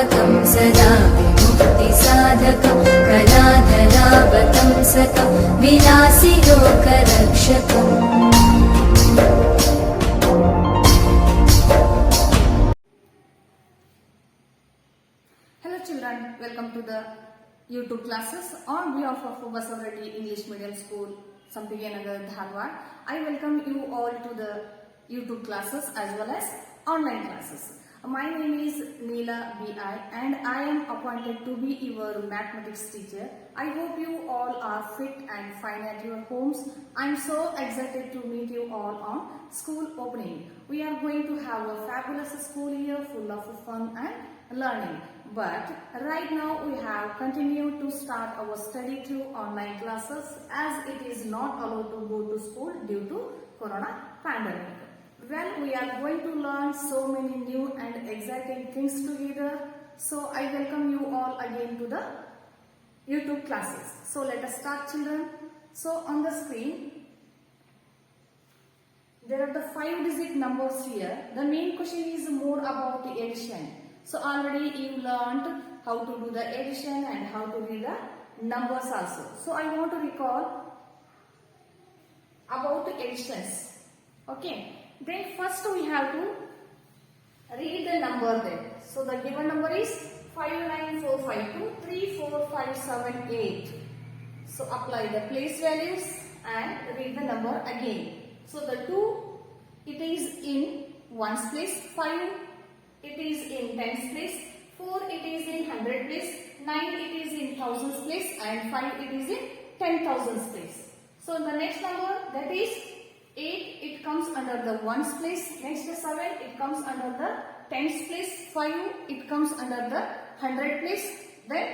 स्थापकं सदा विमुक्तिसाधकं कलाधरावतं सकं विलासिलोकरक्षकम्। Hello children, welcome to the YouTube classes on behalf of Basavarati English Medium School, Sampiganagar, Dharwad. I welcome you all to the YouTube classes as well as online classes. My name is Neela B.I. and I am appointed to be your mathematics teacher. I hope you all are fit and fine at your homes. I am so excited to meet you all on school opening. We are going to have a fabulous school year full of fun and learning. But right now we have continued to start our study through online classes as it is not allowed to go to school due to corona pandemic. Well, we are going to learn so many new and exciting things together. So I welcome you all again to the YouTube classes. So let us start children. So on the screen, there are the 5-digit numbers here. The main question is more about the addition. So already you learned how to do the addition and how to read the numbers also. So I want to recall about the additions. Okay. Then first we have to read the number then. So the given number is 59452345778. So apply the place values and read the number again. So the 2 it is in ones place, 5 it is in tens place, 4 it is in hundred place, 9 it is in thousands place and 5 it is in 10,000s place. So the next number that is 8 it comes under the ones place, next 7 it comes under the tens place, 5 it comes under the hundred place, then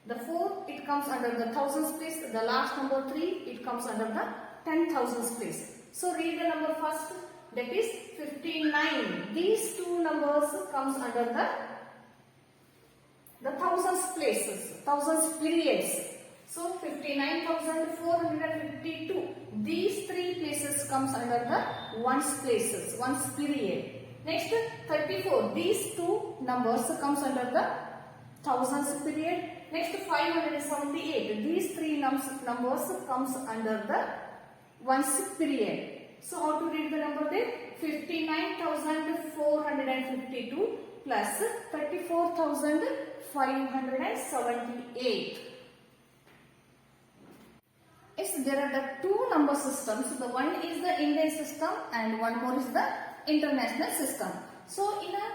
the 4 it comes under the thousands place, the last number 3 it comes under the 10,000s place. So read the number first, that is 59. These two numbers comes under the thousands places, thousands periods. So 59,452. These three places comes under the ones places, ones period. Next 34. These two numbers comes under the thousands period. Next 578. These three numbers comes under the ones period. So how to read the number then? 59,452 plus 34,578. Yes, there are the two number systems. The one is the Indian system and one more is the international system. So in a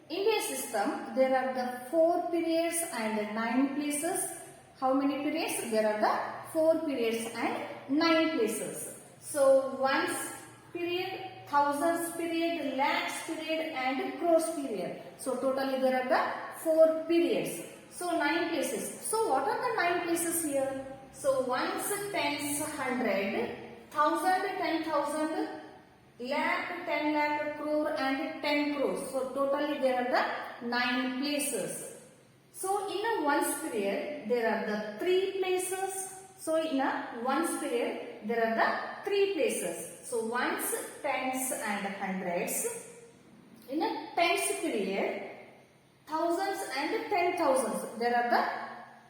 Indian system, there are the 4 periods and 9 places. How many periods? There are the 4 periods and 9 places. So ones period, thousands period, lakhs period and crores period. So totally there are the 4 periods. So 9 places. So what are the 9 places here? So ones, tens, hundred, thousand, 10,000, lakh, 10 lakh, crore and 10 crores. So totally there are the 9 places. So in a ones period there are the 3 places. So in a ones period there are the 3 places. So ones, tens and hundreds. In a tens period, thousands and 10,000s. There are the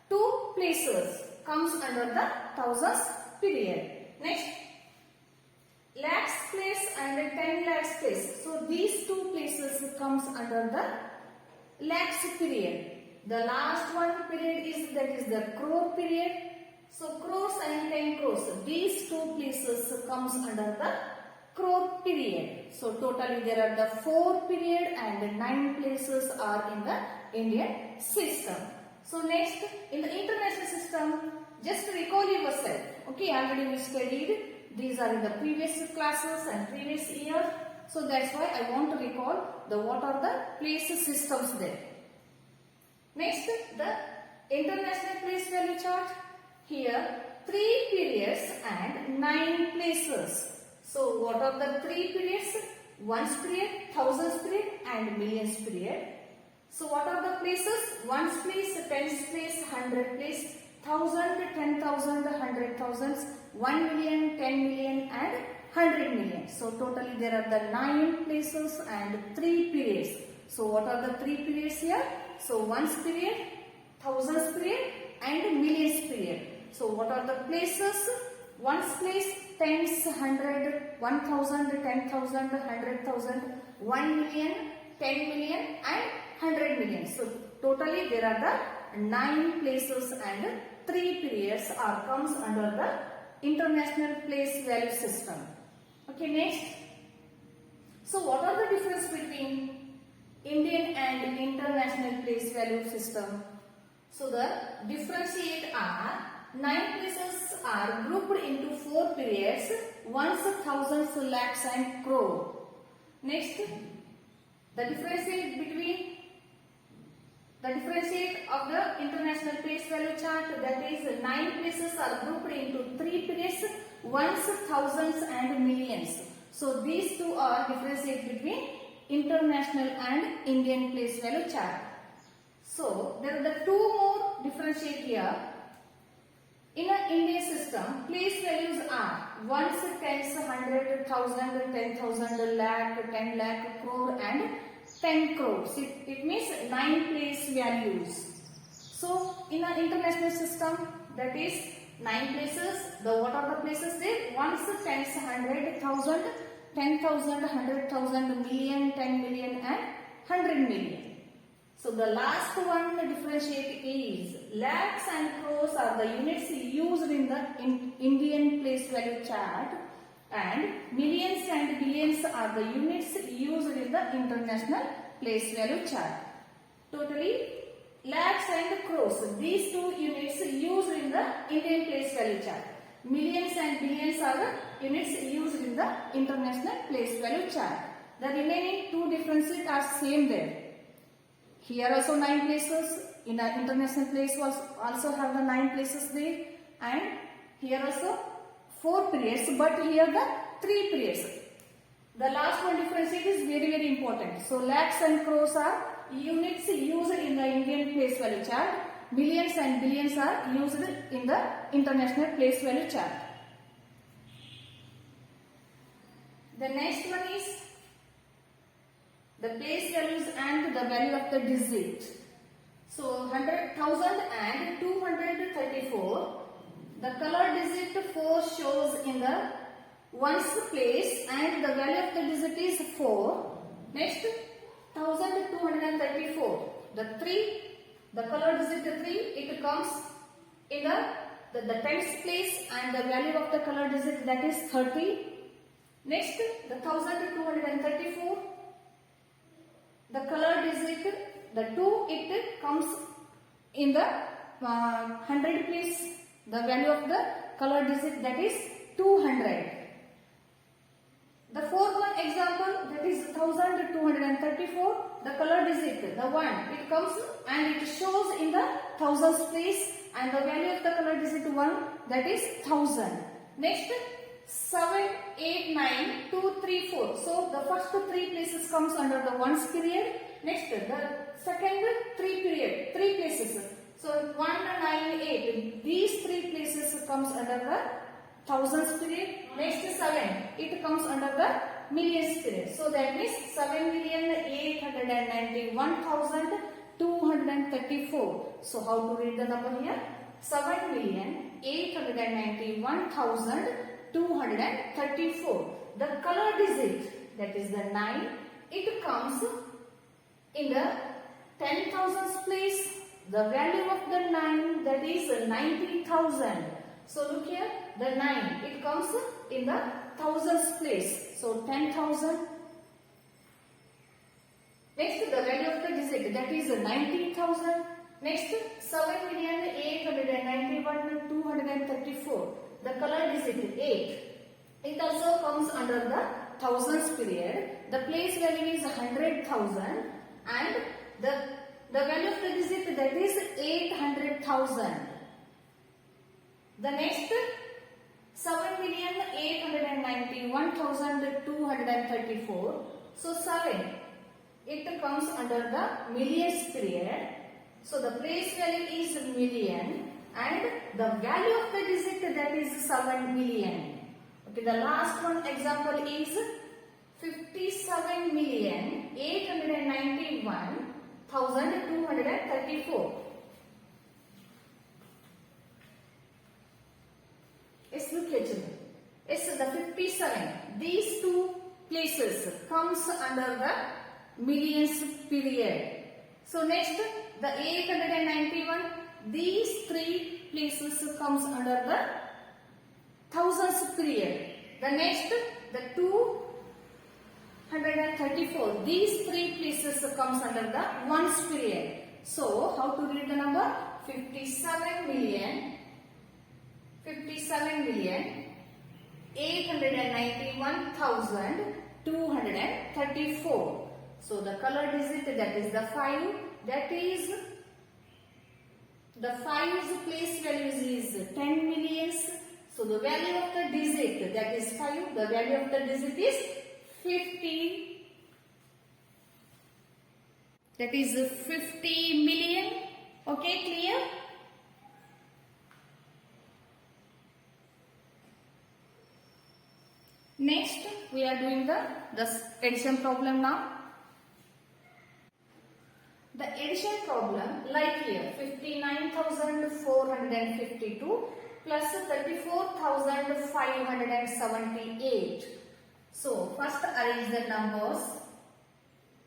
2 places comes under the thousands period. Next, lakhs place and 10 lakhs place. So these 2 places comes under the lakhs period. The last one period is that is the crore period. So crores and 10 crores. These 2 places comes under the crore period. So totally there are the 4 period and 9 places are in the Indian system. So next, in the international system, just recall yourself. Okay, already we studied. These are in the previous classes and previous year. So that's why I want to recall the what are the place systems there. Next, the international place value chart. Here 3 periods and 9 places. So what are the 3 periods? Ones period, thousands period and millions period. So what are the places? Ones place, tens place, hundred place, 1,000, 10,000, 100,000, 1 million, 10 million and 100 million. So totally there are the 9 places and 3 periods. So what are the three periods here? So ones period, thousands period and millions period. So what are the places? Ones place, tens, 100, 1000, 10,000, 100,000, 1 million, 10 million and 100 million. So totally there are the 9 places and 3 periods are comes under the international place value system. Okay, next. So what are the difference between Indian and international place value system? So the differentiate are 9 places are grouped into 4 periods, ones, thousands, lakhs and crore. Next, the differentiate of the international place value chart, that is 9 places are grouped into 3 periods, ones, thousands and millions. So these two are differentiate between international and Indian place value chart. So there are the two more differentiate here. In an Indian system, place values are ones, tens, 100, 1000, 10,000, lakh, 10 lakh, crore and 10 crores. It means 9 place values. So in an international system, that is 9 places. What are the places there? Ones, tens, 100, 1000, 10,000, 100,000, million, 10 million and 100 million. So the last one differentiate is lakhs and crores are the units used in the Indian place value chart, and millions and billions are the units used in the international place value chart. Totally lakhs and crores, these two units used in the Indian place value chart. Millions and billions are the units used in the international place value chart. The remaining two differences are same there. Here also 9 places, in an international place also have the 9 places there, and here also 4 periods, but here the 3 periods. The last one differentiate is very important. So lakhs and crores are units used in the Indian place value chart, millions and billions are used in the international place value chart. The next one is the place values and the value of the digit. So 100,000 and 234. The color digit 4 shows in the ones place and the value of the digit is 4. Next, 1234. The color digit 3, it comes in the tens place and the value of the color digit, that is 30. Next, the 1234. The color digit, the 2, it comes in the 100 place. The value of the color digit, that is 200. The fourth one example, that is 1234. The color digit, the 1, it comes and it shows in the thousands place, and the value of the color digit 1, that is 1000. Next, 7, 8, 9, 2, 3, 4. So the first 3 places comes under the ones period. Next, the second 3 places. So 1, 9, 8. These 3 places comes under the thousands period. Next 7, it comes under the millions period. So that means 7,891,234. So how to read the number here? 7,891,234. The color digit, that is the 9, it comes in the 10,000s place. The value of the 9, that is 90,000. So look here, the 9, it comes in the thousands place. So 10,000. Next, the value of the digit, that is 90,000. Next, 7,891,234. The color digit 8. It also comes under the thousands period. The place value is 100,000 and the value of the digit, that is 800,000. The next, 7,891,234. So 7, it comes under the millions period. So the place value is million and the value of the digit, that is 7 million. Okay, the last one example is 57,891,234. 71,234. Yes, look here children. Yes, the 57. These two places comes under the millions period. So next, the 891. These three places comes under the thousands period. The next, the 234. These three places comes under the ones period. So how to read the number? 57,891,234. So the color digit, that is the 5, that is the 5's place values is 10 millions. So the value of the digit, that is 5, the value of the digit is 50. That is 50 million. Okay, clear? Next, we are doing the addition problem now. The addition problem, like here, 59,452 plus 34,578. So, first arrange the numbers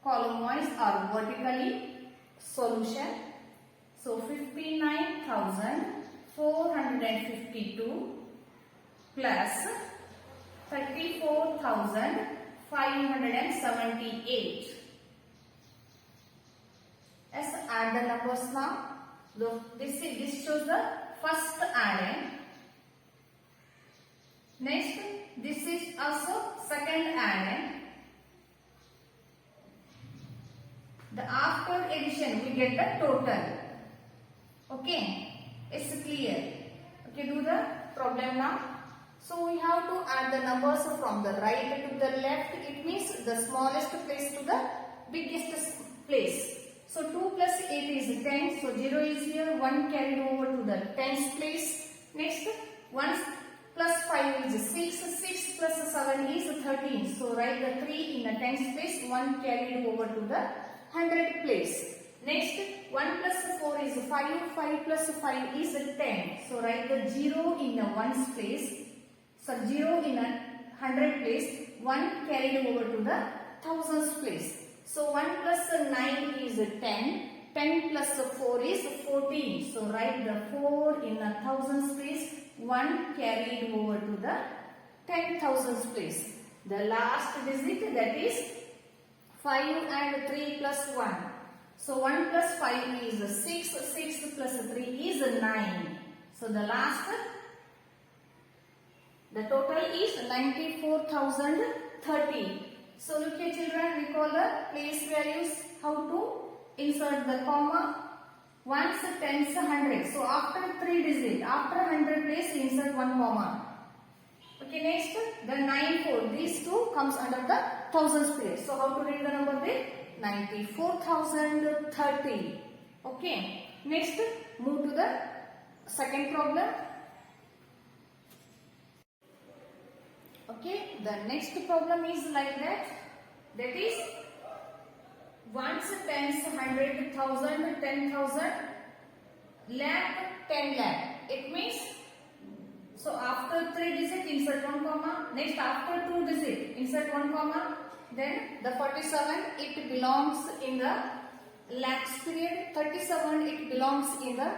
column-wise or vertically. Solution. So, 59,452 plus 34,578. Let's add the numbers now. Look, this shows the first adding. Next, this is also second adding. The after addition we get the total. Okay, it's clear. Okay, do the problem now. So we have to add the numbers from the right to the left. It means the smallest place to the biggest place. So 2 plus 8 is 10. So 0 is here. 1 carried over to the tens place. Next, 1 plus 5 is 6. 6 plus 7 is 13. So write the 3 in the tens place. 1 carried over to the hundred place. Next, 1 plus 4 is 5. 5 plus 5 is 10. So write the 0 in the ones place. So 0 in a hundred place. 1 carried over to the thousands place. So 1 plus 9 is 10. 10 plus 4 is 14. So write the 4 in a thousands place. 1 carried over to the 10,000s place. The last digit, that is 5 and 3 plus 1. So 1 plus 5 is 6. 6 plus 3 is 9. So the last, the total is 94,030. So look here children, recall the place values, how to insert the comma, ones, tens, hundreds. So after 3 digit, after 100 place insert 1 comma. Okay, next the 94, these two comes under the thousands place. So how to read the number there? 94,030. Okay, next move to the second problem. Okay, the next problem is like that. That is ones, tens, hundred, thousand, 10,000, lakh, 10 lakh. It means, so after 3 digit insert 1 comma. Next after 2 digit insert 1 comma. Then the 47 it belongs in the lakhs period. 37 it belongs in the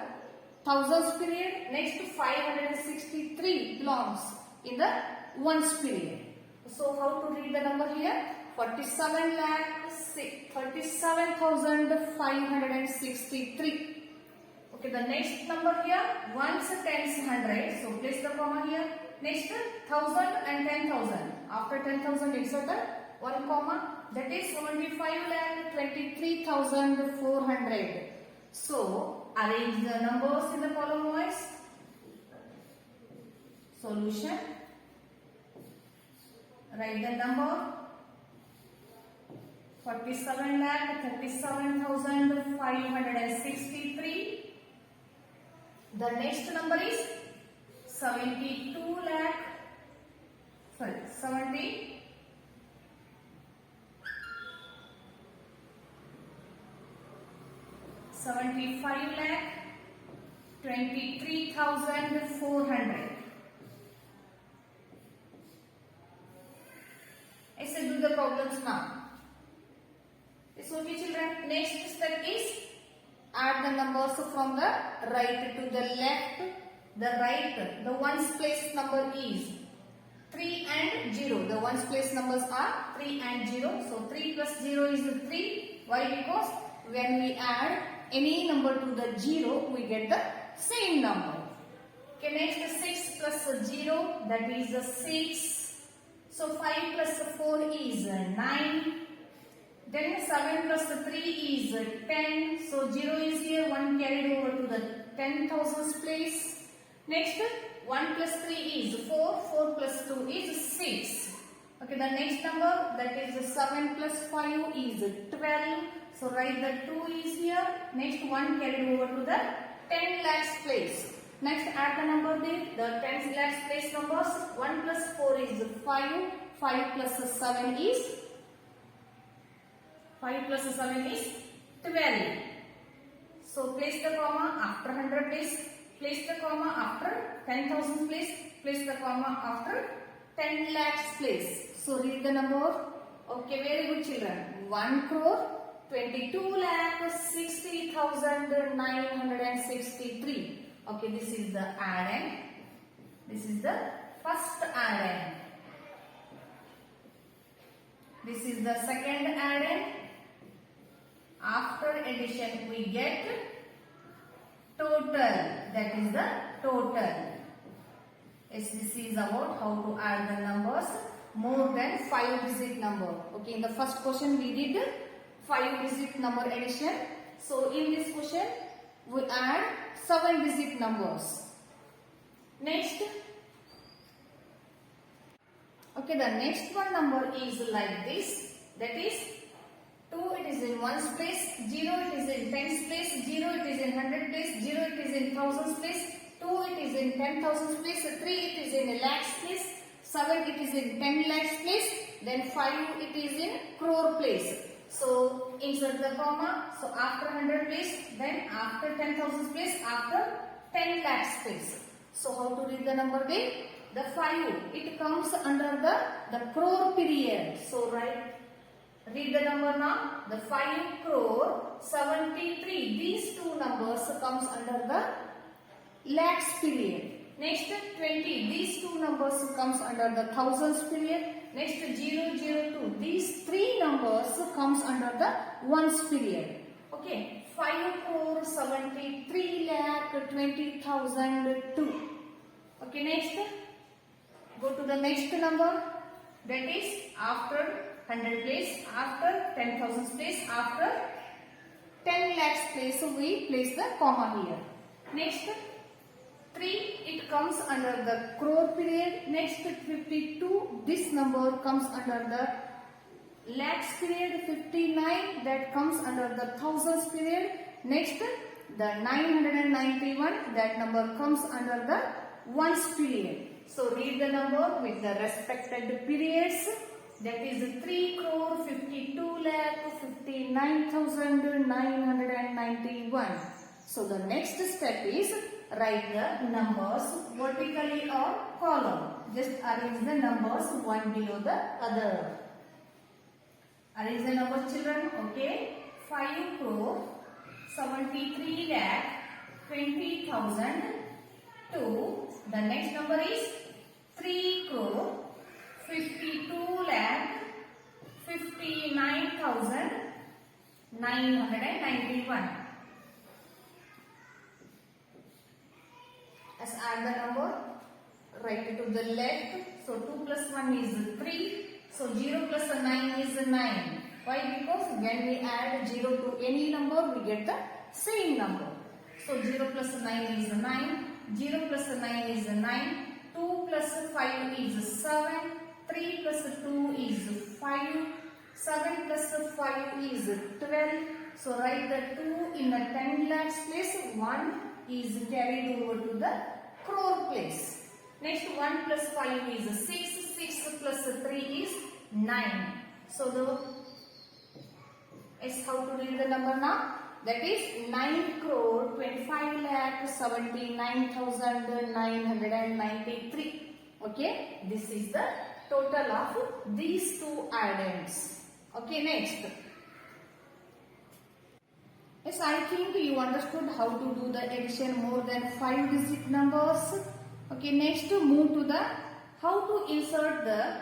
thousands period. Next 563 belongs in the ones period. So how to read the number here? 47,563. Okay, the next number here, ones, tens, hundred. So place the comma here. Next, 1,000 and 10,000. After 10,000, insert 1 comma. That is 75,23,400. So arrange the numbers in the column wise. Solution. Write the number 47,37,563. The next number is 72 75 lakh 23,400. I said do the problems now. It's okay children. Next step is add the numbers from the right to the left. The ones place number is 3 and 0. The ones place numbers are 3 and 0. So 3 plus 0 is 3. Why? Because when we add any number to the 0, we get the same number. Okay, next 6 plus 0, that is 6. So 5 plus 4 is 9. Then 7 plus 3 is 10. So 0 is here, 1 carried over to the 10,000s place. Next 1 plus 3 is 4. 4 plus 2 is 6. Okay, the next number, that is 7 plus 5 is 12. So write the 2 is here. Next 1 carried over to the 10 lakhs place. Next add the number there. The 10 lakhs place numbers. 1 plus 4 is 5. 5 plus 7 is 12. So place the comma after 100 place. Place the comma after 10,000 place. Place the comma after 10 lakhs place. So read the number. Okay, very good children. 1 crore 22 lakh 60,963. Okay, this is the addend. This is the first addend. This is the second addend. After addition we get total. That is the total. Yes, this is about how to add the numbers more than 5-digit number. Okay, in the first question we did 5-digit number addition. So in this question we add 7-digit numbers. Next. Okay, the next one number is like this. That is 2 it is in 1's place, 0 it is in 10's place, 0 it is in 100 place, 0 it is in 1000's place, 2 it is in 10,000's place, 3 it is in a lakhs place, 7 it is in 10 lakhs place, then 5 it is in crore place. So insert the comma. So after 100 place, then after 10,000's place, after 10 lakhs place. So how to read the number there? The 5 it comes under the crore period. So read the number now. The 5 crore 73. These two numbers comes under the lakhs period. Next 20. These two numbers comes under the thousands period. Next 002. These three numbers comes under the ones period. Okay. 5 crore 73 lakh 20,002. Okay. Next. Go to the next number. That is after 100 place, after 10,000 place, after 10 lakhs place. So we place the comma here. Next 3 it comes under the crore period. Next 52 this number comes under the lakhs period. 59 that comes under the thousands period. Next the 991 that number comes under the ones period. So read the number with the respected periods. That is 3 crore 52 lakh 59,991. So the next step is write the numbers vertically or column. Just arrange the numbers one below the other. Arrange the numbers children. Okay. 5 crore 73 lakh 20,002. The next number is 3 crore 52 lakh 59,991. Let's add the number. Write it to the left. So 2 plus 1 is 3. So 0 plus 9 is 9. Why? Because when we add 0 to any number, we get the same number. So 0 plus 9 is 9. 0 plus 9 is 9. 2 plus 5 is 7. 3 plus 2 is 5. 7 plus 5 is 12. So write the 2 in the 10 lakhs place. 1 is carried over to the crore place. Next 1 plus 5 is 6. 6 plus 3 is 9. So is how to read the number now? that is 9 crore 25 lakh 79,993. Okay, this is the total of these two addends. Okay, next. Yes, I think you understood how to do the addition more than 5 digit numbers. Okay, next move to the how to insert the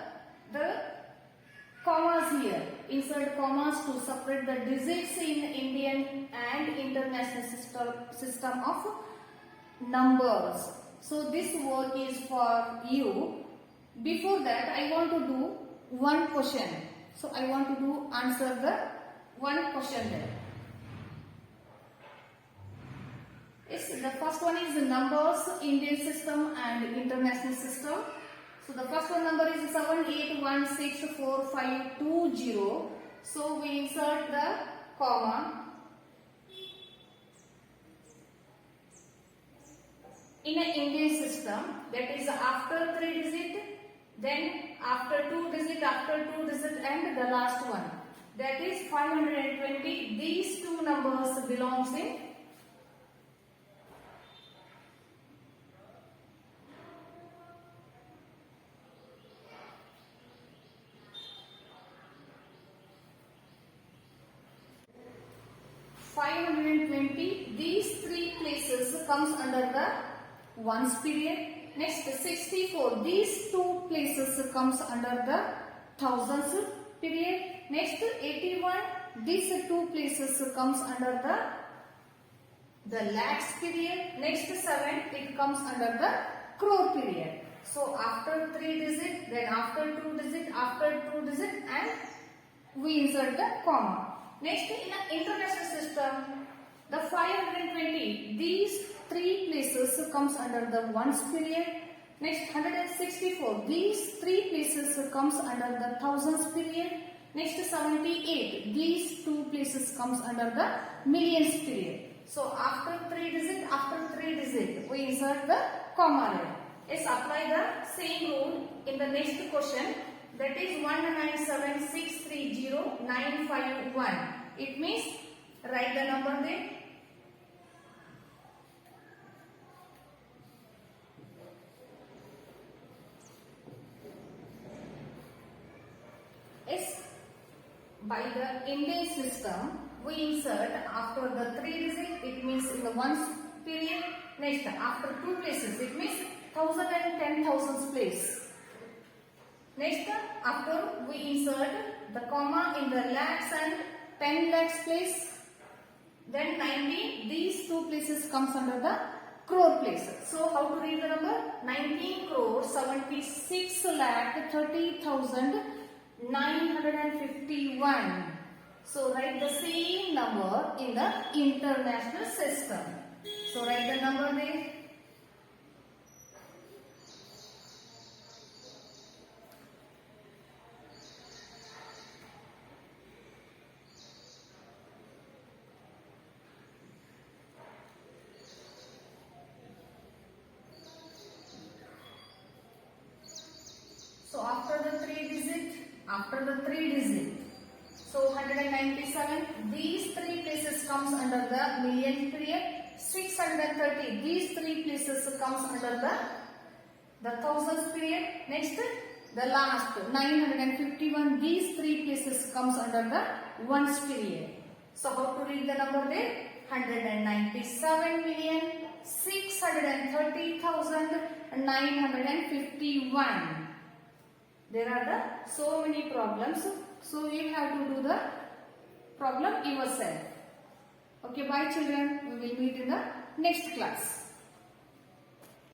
commas here. Insert commas to separate the digits in Indian and international system of numbers. So this work is for you. Before that, I want to do one question. So I want to answer the one question there. Yes, the first one is the numbers, Indian system and international system. So the first one number is 78164520. So we insert the comma. In an Indian system, that is after 3 digit, then after 2 digit, and the last one. That is 520. These two numbers belongs in 520. These three places comes under the ones period. Next 64. These two places comes under the thousands period. Next 81. These two places comes under the lakhs period. Next 7. It comes under the crore period. So after 3 digit, then after 2 digit, and we insert the comma. Next, in the international system, the 520, these three places comes under the ones period. Next, 164, these three places comes under the thousands period. Next, 78, these two places comes under the millions period. So, after 3 digit, we insert the comma there. Yes, apply the same rule in the next question. That is 197630951. It means write the number there. Yes, by the Indian system, we insert after the 3 digit, it means in the ones period. Next, after 2 places, it means 1000 and 10,000 place. Next, after we insert the comma in the lakhs and 10 lakhs place. Then 90, these two places comes under the crore place. So how to read the number? 19 crore 76 lakh 30,951. So write the same number in the international system. So write the number there. So after the 3 digit, so 197, these three places comes under the million period. 630, these three places comes under the thousands period. Next, the last 951, these three places comes under the ones period. So how to read the number there? 197,630,951. There are so many problems. So you have to do the problem yourself. Okay, bye children. We will meet in the next class.